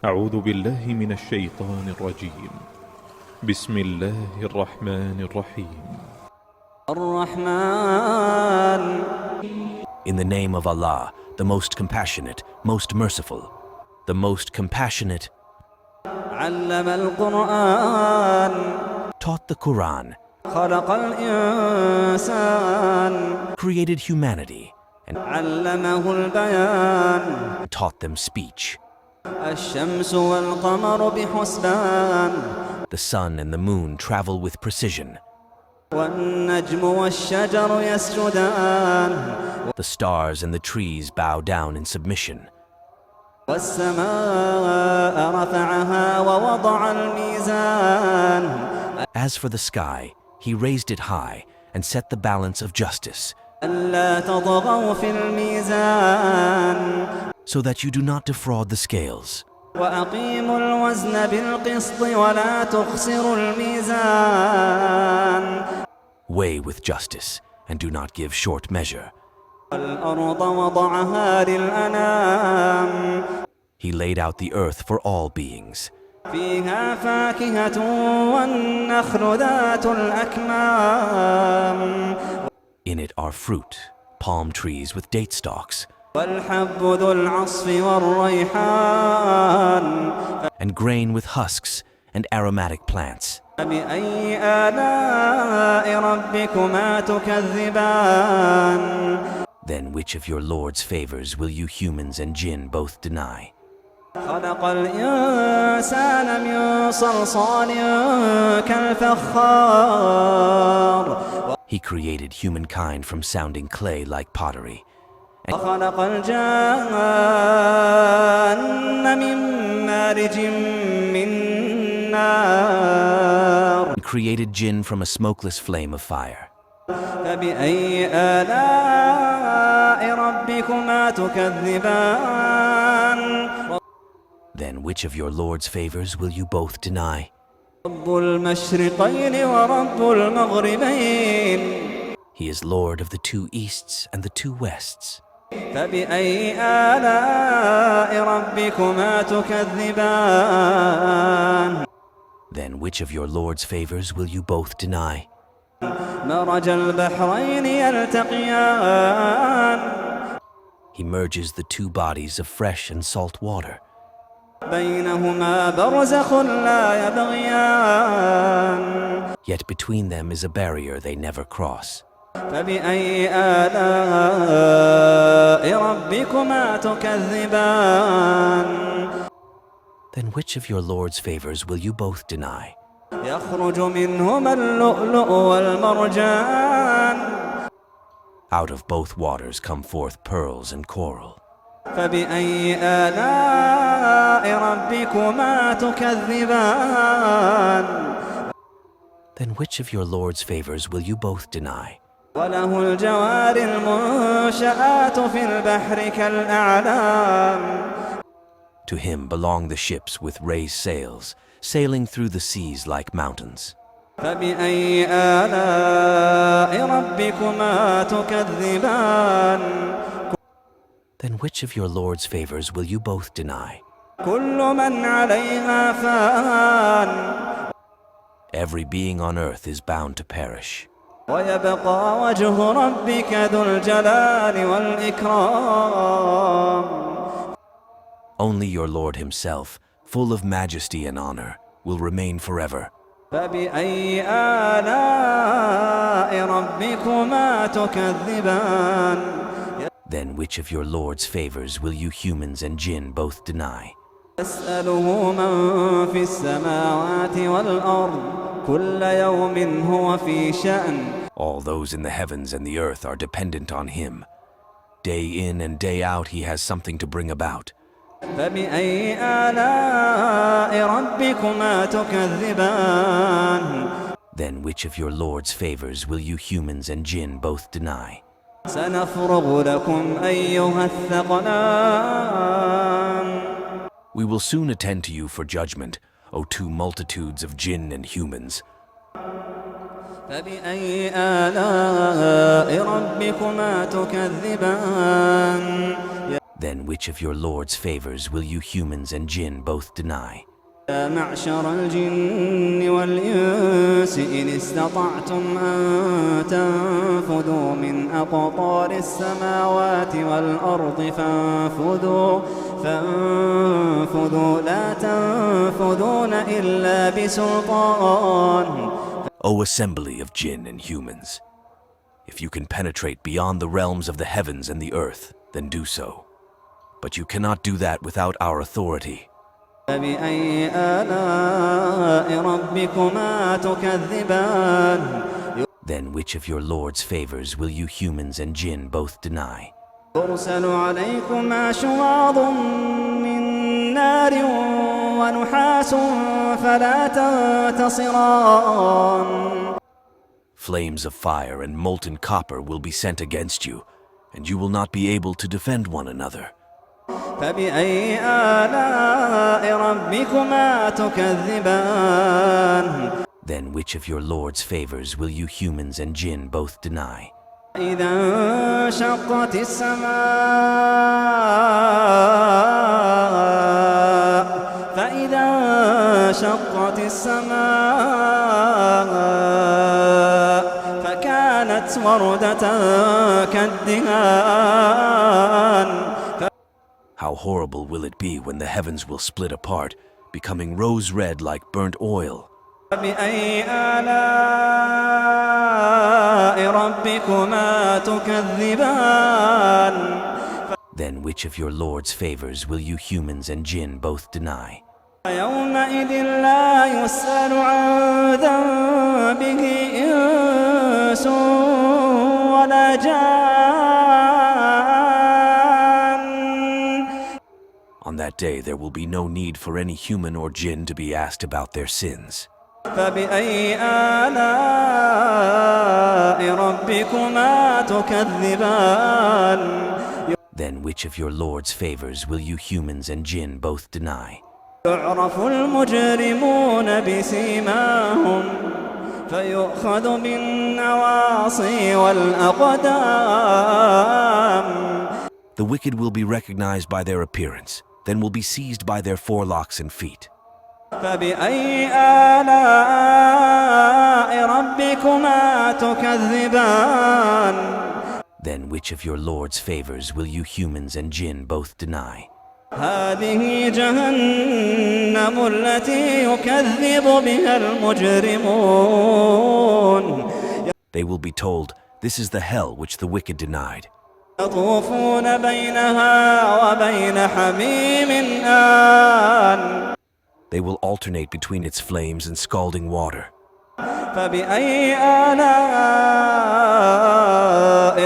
أعوذ بالله من الشيطان الرجيم. بسم الله الرحمن الرحيم. الرحمن. In the name of Allah, the most compassionate, most merciful, the most compassionate, علم القرآن. taught the Quran, خلق الإنسان. created humanity, and علمه البيان. taught them speech. الشمس والقمر بحسبان. The sun and the moon travel with precision. والنجم والشجر يسجدان. The stars and the trees bow down in submission. والسماء رفعها ووضع الميزان. As for the sky, he raised it high and set the balance of justice, ألا تطغوا في الميزان. so that you do not defraud the scales. وأقيموا الوزن بالقسط ولا تخسروا الميزان. Weigh with justice, and do not give short measure. والأرض وضعها للأنام. He laid out the earth for all beings. فيها فاكهة والنخل ذات الأكمام. In it are fruit, palm trees with date stalks, والحب ذو العصف والريحان. and grain with husks, and aromatic plants. فبأي آلاء ربكما تكذبان. Then which of your Lord's favors will you humans and jinn both deny? خلق الإنسان من صلصال كالفخار. He created humankind from sounding clay like pottery, وخلق الجان من مارج من نار. and created jinn from a smokeless flame of fire. فبأي آلاء ربكما تكذبان. Then which of your Lord's favors will you both deny? رب المشرقين ورب المغربين. He is Lord of the two easts and the two wests. فبأي آلاء ربكما تكذبان. Then which of your Lord's favors will you both deny? مرج البحرين يلتقيان. He merges the two bodies of fresh and salt water. بينهما برزخ لا يبغيان. Yet between them is a barrier they never cross. فبأي آلاء ربكما تكذبان. Then which of your Lord's favors will you both deny? يخرج منهما اللؤلؤ والمرجان. Out of both waters come forth pearls and coral. فبأي آلاء ربكما تكذبان. Then which of your Lord's favors will you both deny? وله الجوار المنشآت في البحر كالأعلام. To him belong the ships with raised sails, sailing through the seas like mountains. فبأي آلاء ربكما تكذبان. Then which of your Lord's favors will you both deny? كل من عليها فان. Every being on earth is bound to perish. ويبقى وجه ربك ذو الجلال والإكرام. Only your Lord himself, full of majesty and honor, will remain forever. فبأي آلاء ربكما تكذبان. Then which of your Lord's favors will you humans and jinn both deny? يسأله من في السماوات والأرض كل يوم هو في شأن. All those in the heavens and the earth are dependent on him. Day in and day out he has something to bring about. فبأي آلاء ربكما تكذبان. Then which of your Lord's favors will you humans and jinn both deny? سنفرغ لكم أيها الثقلان. We will soon attend to you for judgment, O two multitudes of jinn and humans. فبأي آلاء ربكما تكذبان. Then which of your Lord's favors will you humans and jinn both deny? يا معشر الجن والإنس إن استطعتم أن تنفذوا من أقطار السماوات والأرض فانفذوا لا تنفذون إلا بسلطان. O assembly of jinn and humans, if you can penetrate beyond the realms of the heavens and the earth, then do so. But you cannot do that without our authority. فبأي آلاء ربكما تكذبان. Then which of your Lord's favors will you humans and jinn both deny? يرسل عليكما شواظ من نار ونحاس فلا تنتصران. Flames of fire and molten copper will be sent against you, and you will not be able to defend one another. فبأي آلاء ربكما تكذبان. Then which of your Lord's favors will you humans and jinn both deny? إذا انشقت السماء فكانت وردة كالدهان. How horrible will it be when the heavens will split apart, becoming rose-red like burnt oil. فبأي آلاء ربكما تكذبان. Then which of your Lord's favors will you humans and jinn both deny? يومئذ لا يسأل عن ذنبه إنس ولا جان. On that day there will be no need for any human or jinn to be asked about their sins. فبأي آلاء ربكما تكذبان. Then which of your Lord's favors will you humans and jinn both deny? يعرف المجرمون بسيماهم فيؤخذ بالنواصي والأقدام. The wicked will be recognized by their appearance, then will be seized by their forelocks and feet. فبأي آلاء ربكما تكذبان. Then which of your Lord's favors will you humans and jinn both deny? هذه جهنم التي يكذب بها المجرمون. They will be told, this is the hell which the wicked denied. يطوفون بينها وبين حميم آن. They will alternate between its flames and scalding water. فبأي آلاء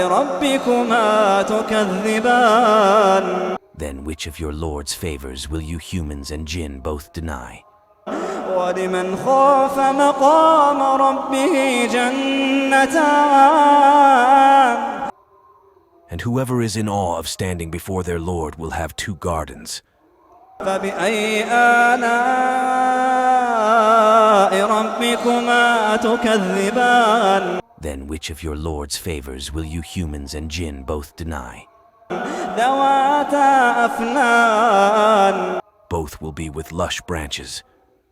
ربكما تكذبان. Then which of your Lord's favors will you humans and jinn both deny? ولمن خاف مقام ربه جنتان. And whoever is in awe of standing before their Lord will have 2 gardens. فبأي آلاء ربكما تكذبان. Then which of your Lord's favors will you humans and jinn both deny? ذواتا أفنان. Both will be with lush branches.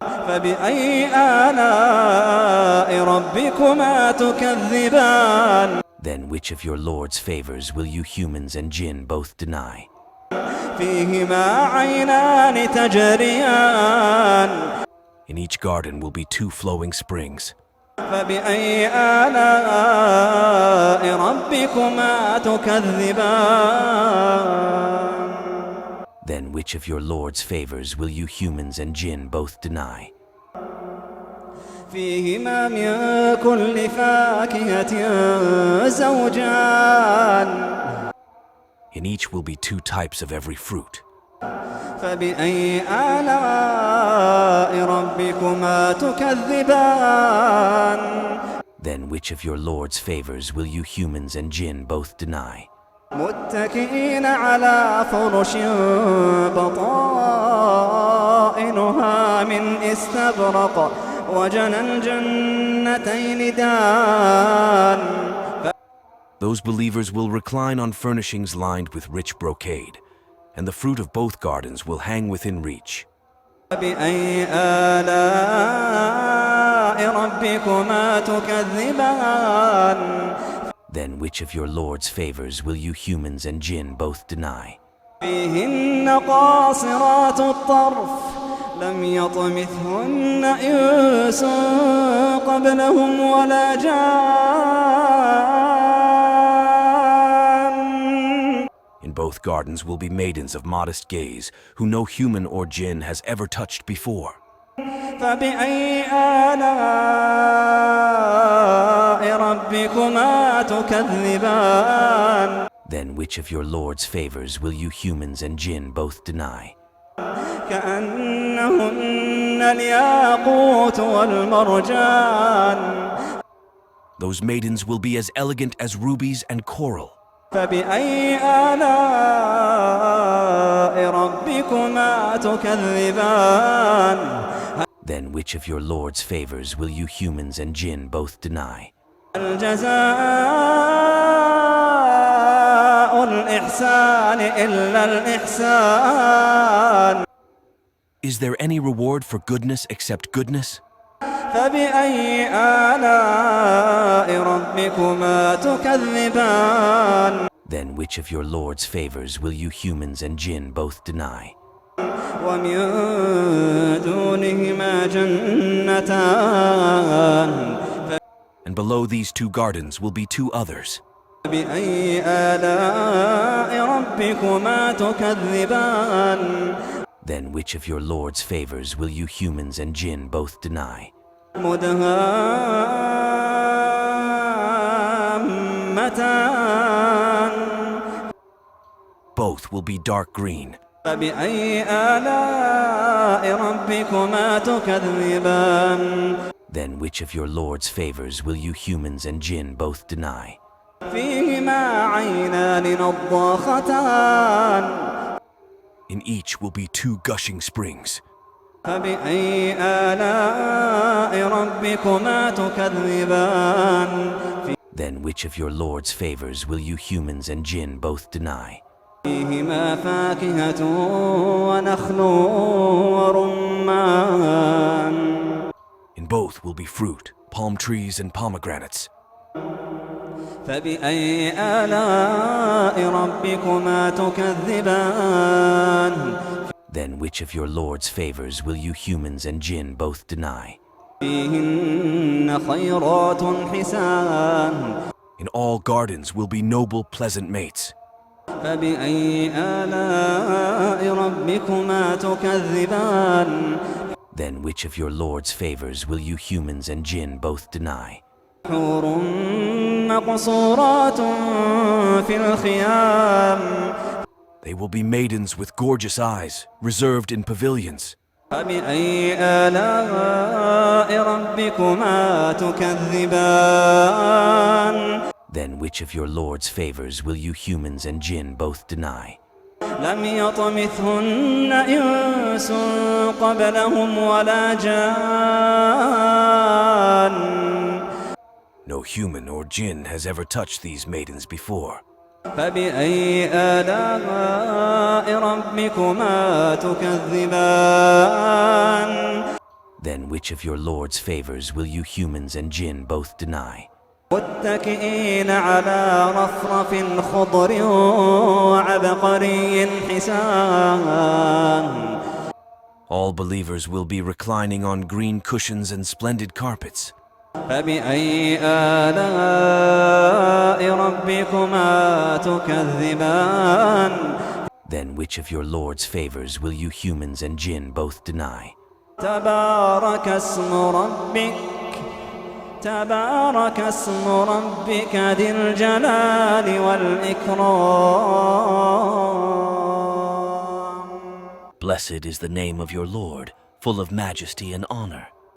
فبأي آلاء ربكما تكذبان. Then which of your Lord's favors will you humans and jinn both deny? فيهما عينان تجريان. In each garden will be 2 flowing springs. فبأي آلاء ربكما تكذبان. Then which of your Lord's favors will you humans and jinn both deny? فيهما من كل فاكهة زوجان. In each will be 2 types of every fruit. فبأي آلاء ربكما تكذبان. Then which of your Lord's favors will you humans and jinn both deny? متكئين على فرش بطائنها من استبرق وجنى الجنتين دان. Those believers will recline on furnishings lined with rich brocade, and the fruit of both gardens will hang within reach. فبأي آلاء ربكما تكذبان Then which of your Lord's favors will you humans and jinn both deny? فيهن قاصرات الطرف لم يطمثهن إنس قبلهم ولا جان. In both gardens will be maidens of modest gaze, who no human or jinn has ever touched before. فبأي آلاء ربكما تكذبان Then which of your Lord's favors will you humans and jinn both deny? كأنهن الياقوت والمرجان. Those maidens will be as elegant as rubies and coral. فبأي آلاء ربكما تكذبان Then which of your Lord's favors will you humans and jinn both deny? الجزاء الإحسان إلا الإحسان. Is there any reward for goodness except goodness? فبأي آلاء ربكما تكذبان Then which of your Lord's favors will you humans and jinn both deny? ومن دونهما جنتان. And below these two gardens will be two others. فبأي آلاء ربكما تكذبان Then which of your Lord's favors will you humans and jinn both deny? مدهامتان. Both will be dark green. فبأي آلاء ربكما تكذبان Then which of your Lord's favors will you humans and jinn both deny? فيهما عينان نضاختان. In each will be two gushing springs. فبأي آلاء ربكما تكذبان Then which of your Lord's favors will you humans and jinn both deny? فيهما فاكهة ونخل ورمان. In both will be fruit, palm trees and pomegranates. فبأي آلاء ربكما تكذبان Then which of your Lord's favors will you humans and jinn both deny? فيهن خيرات حسان. In all gardens will be noble, pleasant mates. فبأي آلاء ربكما تكذبان Then which of your Lord's favors will you humans and jinn both deny? حور مقصورات في الخيام. They will be maidens with gorgeous eyes, reserved in pavilions. فبأي آلاء ربكما تكذبان Then which of your Lord's favors will you humans and jinn both deny? لم يطمثهن إنس قبلهم ولا جان. No human or jinn has ever touched these maidens before. فبأي آلاء ربكما تكذبان Then which of your Lord's favors will you humans and jinn both deny? متكئين على رفرف خضر وعبقري حسان. All believers will be reclining on green cushions and splendid carpets. فبأي آلاء ربكما تكذبان Then which of your Lord's favors will you humans and jinn both deny? تبارك اسم ربك تبارك اسم ربك ذي الجلال والإكرام. Blessed is the name of your Lord, full of majesty and honor.